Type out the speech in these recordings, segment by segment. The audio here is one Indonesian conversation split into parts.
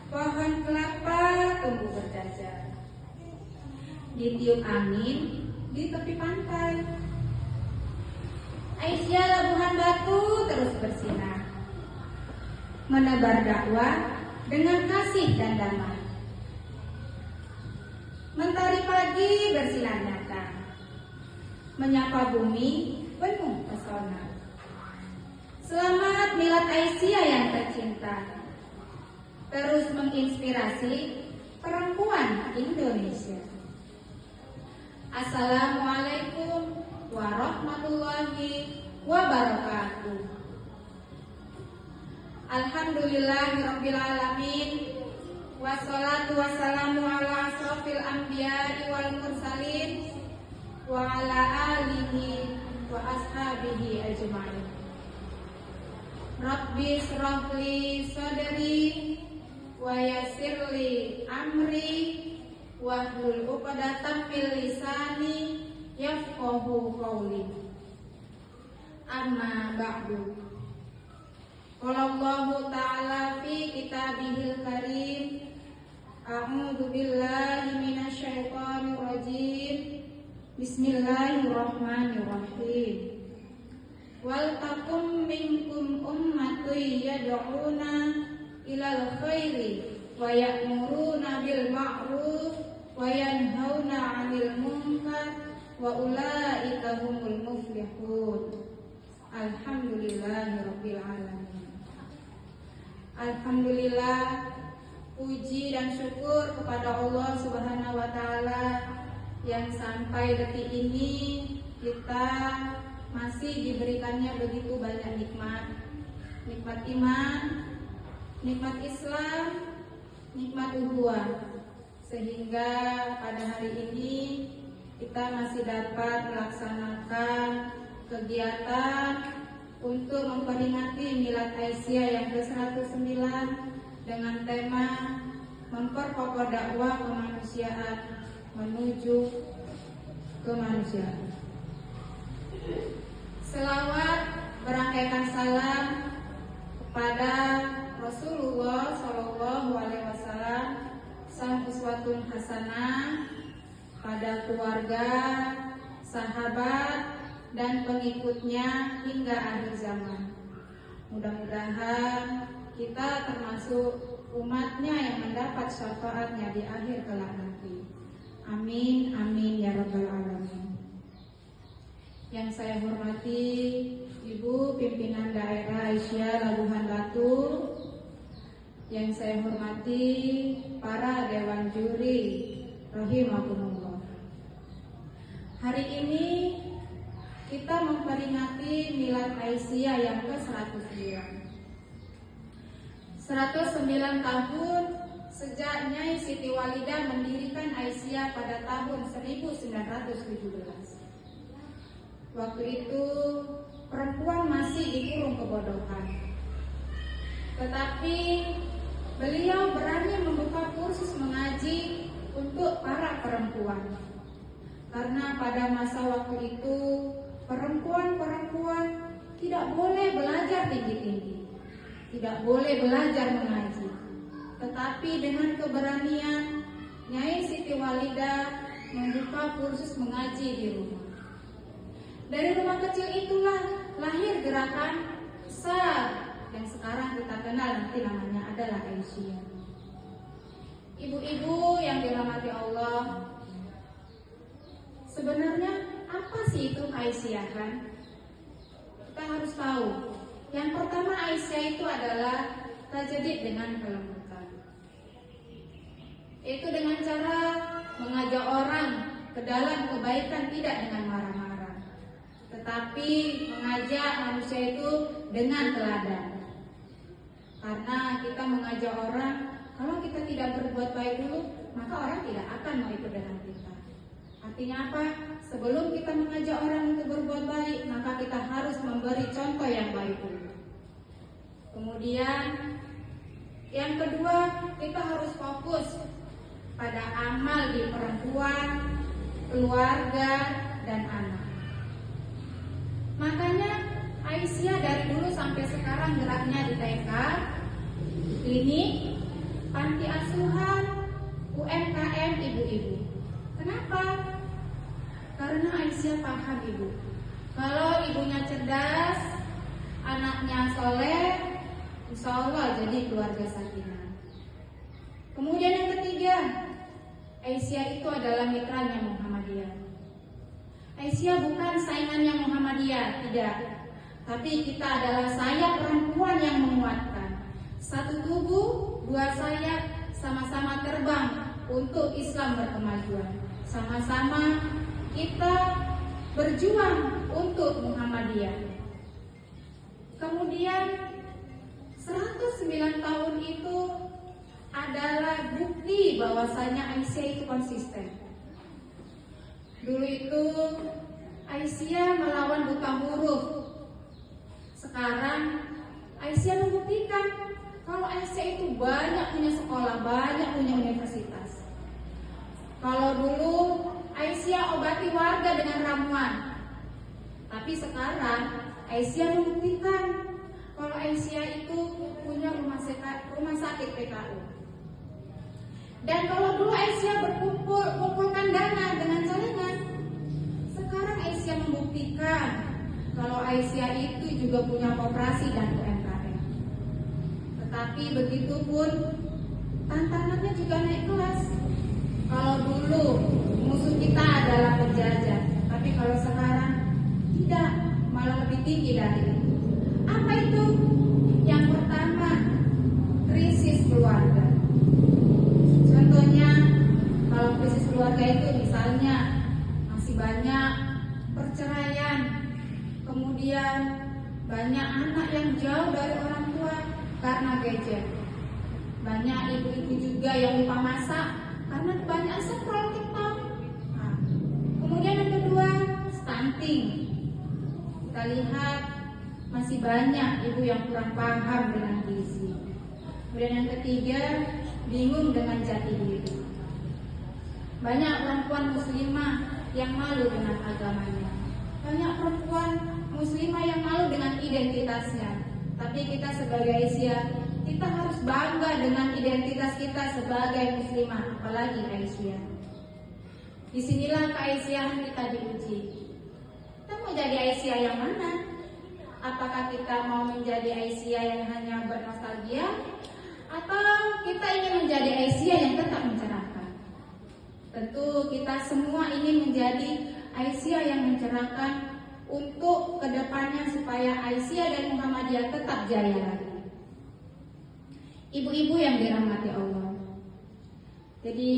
pohon kelapa tumbuh berjajar. Ditiup angin di tepi pantai. Aisyah Labuhan Batu terus bersinar, menebar dakwah dengan kasih dan damai. Mentari pagi bersinar nyata, menyapa bumi penuh pesona. Selamat Milad Aisyah yang tercinta, terus menginspirasi perempuan Indonesia. Assalamualaikum warahmatullahi wabarakatuh. Alhamdulillahirabbil alamin. Wassalatu wassalamu ala asrofil anbiya'i wal mursalin wa ala alihi wa ashabihi ajma'in. Rabbi shrahli sadri wa yassirli amri wahlul 'uqdatam min lisani yafqahu qawli. Amma ba'du. Qala Allahu ta'ala fi kitabihil karim. A'udzu billahi minasyaitonir rajim. Bismillahirrahmanirrahim. Wal takum minkum ummatun yad'una ilal khairi wa ya'muruna bil ma'ruf wa yanhauna 'anil munkar wa ulaika humul muflihun. Alhamdulillahirabbil alamin. Alhamdulillah, puji dan syukur kepada Allah Subhanahu wa taala yang sampai detik ini kita masih diberikannya begitu banyak nikmat. Nikmat iman, nikmat Islam, nikmat ukhuwah. Sehingga pada hari ini kita masih dapat melaksanakan kegiatan untuk memperingati Milad Aisyah yang ke-109 dengan tema memperkokoh dakwah kemanusiaan menuju kemanusiaan. Selawat berangkaikan salam kepada Rasulullah Shallallahu Alaihi Wasallam, sang uswatun hasanah, pada keluarga, sahabat, dan pengikutnya hingga akhir zaman. Mudah-mudahan kita termasuk umatnya yang mendapat syafaatnya di akhir kelak nanti. Amin, amin ya rabbal alamin. Yang saya hormati Ibu Pimpinan Daerah Aisyah Labuhan Batu, yang saya hormati para Dewan Juri rahimakumullah. Hari ini kita memperingati Milad Aisyah yang ke-109. 109 tahun sejak Nyai Siti Walidah mendirikan Aisyah pada tahun 1917. Waktu itu perempuan masih dikurung kebodohan. Tetapi beliau berani membuka kursus mengaji untuk para perempuan. Karena pada masa waktu itu perempuan-perempuan tidak boleh belajar tinggi-tinggi, tidak boleh belajar mengaji. Tetapi dengan keberanian Nyai Siti Walidah membuka kursus mengaji di rumah. Dari rumah kecil itulah lahir gerakan besar yang sekarang kita kenal nanti namanya adalah Aisyah. Ibu-ibu yang dirahmati Allah, sebenarnya apa sih itu Aisyahan? Kita harus tahu. Yang pertama, Aisyah itu adalah tajdid dengan kelembutan. Itu dengan cara mengajak orang ke dalam kebaikan, tidak dengan marah-marah, tetapi mengajak manusia itu dengan teladan. Karena kita mengajak orang, kalau kita tidak berbuat baik dulu, maka orang tidak akan mau ikut dengan kita. Artinya apa? Sebelum kita mengajak orang untuk berbuat baik, maka kita harus memberi contoh yang baik dulu. Kemudian yang kedua, kita harus fokus pada amal di perempuan, keluarga, dan anak. Makanya Aisyah dari dulu sampai sekarang geraknya di TK, klinik, panti asuhan, UMKM ibu-ibu. Kenapa? Karena Aisyah paham ibu, kalau ibunya cerdas, anaknya soleh, insya Allah jadi keluarga sakinah. Kemudian yang ketiga, Aisyah itu adalah mitranya Muhammadiyah. Aisyah bukan saingannya Muhammadiyah, tidak. Tapi kita adalah sayap perempuan yang menguatkan. Satu tubuh, dua sayap, sama-sama terbang untuk Islam berkemajuan. Sama-sama kita berjuang untuk Muhammadiyah. Kemudian 109 tahun itu adalah bukti bahwasanya Aisyah itu konsisten. Dulu itu Aisyah melawan buta huruf. Sekarang Aisyah membuktikan kalau Aisyah itu banyak punya sekolah, banyak punya universitas. Kalau dulu Aisyah obati warga dengan ramuan, tapi sekarang Aisyah membuktikan kalau Aisyah itu punya rumah sakit PKU. Dan kalau dulu Aisyah mengumpulkan dana dengan celengan, sekarang Aisyah membuktikan kalau Aisyah itu juga punya koperasi dan UMKM. Tetapi begitu pun tantangannya juga naik kelas. Kalau dulu musuh kita adalah penjajah, tapi kalau sekarang tidak, malah lebih tinggi dari itu. Apa itu? Yang pertama, krisis keluarga. Contohnya, kalau krisis keluarga itu misalnya masih banyak perceraian, kemudian banyak anak yang jauh dari orang tua karena gadget. Banyak ibu-ibu juga yang lupa masak karena banyak scroll TikTok. Nah, kemudian yang kedua, stunting. Kita lihat masih banyak ibu yang kurang paham dengan gizi. Kemudian yang ketiga, bingung dengan jati diri. Banyak perempuan muslimah yang malu dengan agamanya. Banyak perempuan muslimah yang malu dengan identitasnya. Tapi kita sebagai Aisyah, kita harus bangga dengan identitas kita sebagai muslimah, apalagi Aisyah. Disinilah keaisyaan kita diuji. Kita mau jadi Aisyah yang mana? Apakah kita mau menjadi Aisyah yang hanya bernostalgia, atau kita ingin menjadi Aisyah yang tetap mencerahkan? Tentu kita semua ingin menjadi Aisyah yang mencerahkan untuk kedepannya supaya Aisyah dan Muhammadiyah tetap jaya lagi. Ibu-ibu yang dirahmati Allah, jadi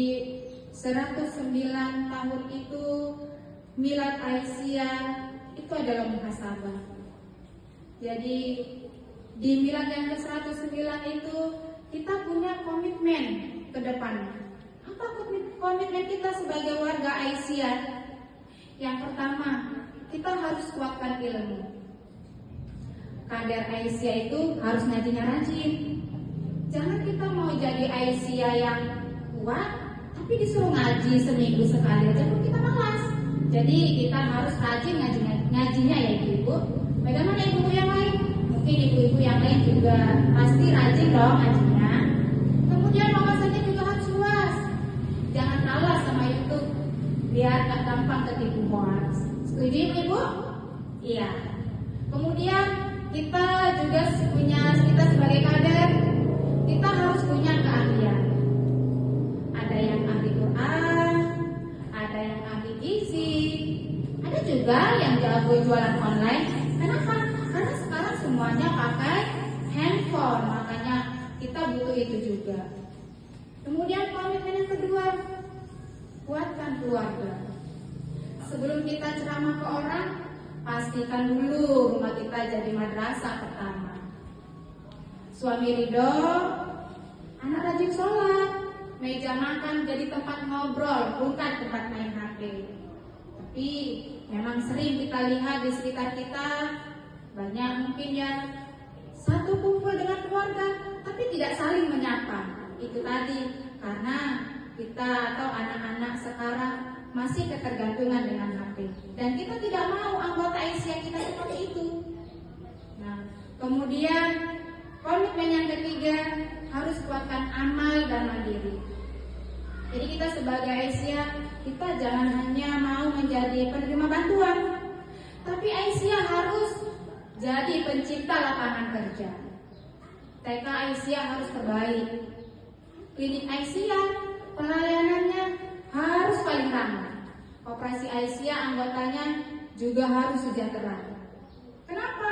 109 tahun itu milad Aisyah itu adalah muhasabah. Jadi di milad yang ke-109 itu kita punya komitmen ke depannya. Apa komitmen kita sebagai warga Aisyah? Yang pertama, kita harus kuatkan ilmu. Kader Aisyah itu harus ngajinya rajin. Jangan kita mau jadi Aisyah yang kuat, tapi disuruh ngaji seminggu sekali aja pun kita malas. Jadi kita harus rajin ngajinya ya ibu. Bagaimana ibu yang lain? Mungkin ibu-ibu yang lain juga pasti rajin dong ngajinya. Kemudian wawasannya juga harus luas. Jangan kalah sama YouTube, biar gak gampang ketipu hoax. Setuju ibu? Iya. Kemudian kita juga kita sebagai kader, kita harus punya keahlian. Ada yang ahli Quran, ada yang ahli gizi, ada juga yang jago jualan online. Kenapa? Karena sekarang semuanya pakai handphone, makanya kita butuh itu juga. Kemudian komitmen yang kedua, kuatkan keluarga. Sebelum kita ceramah ke orang, pastikan dulu rumah kita jadi madrasah pertama. Suami ridho, anak rajin sholat, meja makan jadi tempat ngobrol, bukan tempat main HP. Tapi memang sering kita lihat di sekitar kita, banyak mungkin yang satu kumpul dengan keluarga, tapi tidak saling menyapa. Itu tadi, karena kita atau anak-anak sekarang masih ketergantungan dengan HP. Dan kita tidak mau anggota Aisyah kita seperti itu. Nah, kemudian komitmen yang ketiga, harus kuatkan amal dan mandiri. Jadi kita sebagai Aisyah, kita jangan hanya mau menjadi penerima bantuan, tapi Aisyah harus jadi pencipta lapangan kerja. TK Aisyah harus terbaik. Klinik Aisyah pelayanannya harus paling ramah. Koperasi Aisyah anggotanya juga harus sejahtera. Kenapa?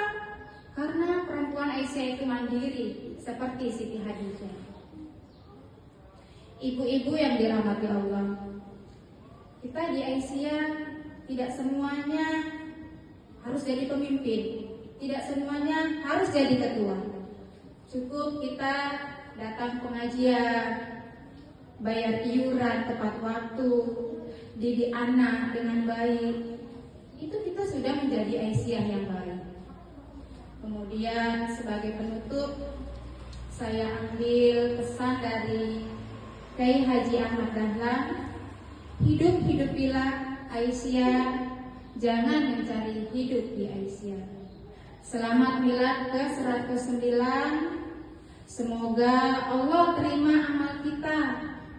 Karena perempuan Aisyah itu mandiri seperti Siti Hadijah. Ibu-ibu yang dirahmati Allah, kita di Aisyah tidak semuanya harus jadi pemimpin, tidak semuanya harus jadi ketua. Cukup kita datang pengajian, bayar iuran tepat waktu, didik anak dengan baik, itu kita sudah menjadi Aisyah yang baik. Kemudian sebagai penutup, saya ambil pesan dari Kiai Haji Ahmad Dahlan, hidup-hidupilah Aisyah, jangan mencari hidup di Aisyah. Selamat milad ke-109. Semoga Allah terima amal kita,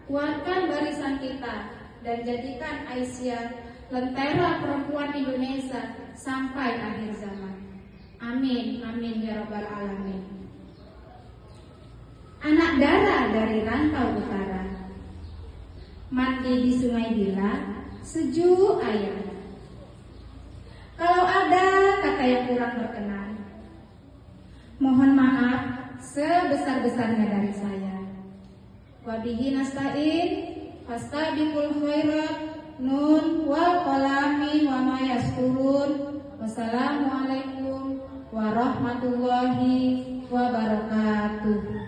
kuatkan barisan kita, dan jadikan Aisyah lentera perempuan Indonesia sampai akhir zaman. Amin, amin ya rabbal alamin. Anak darah dari rantau utara, mandi di Sungai Bila, sejuk air. Kalau ada kata yang kurang berkenan, mohon maaf sebesar-besarnya dari saya. Wabihi nasta'in, fastabiqul khairat, nun wal qalami wa ma yasturun. Wassalamualaikum warahmatullahi wabarakatuh.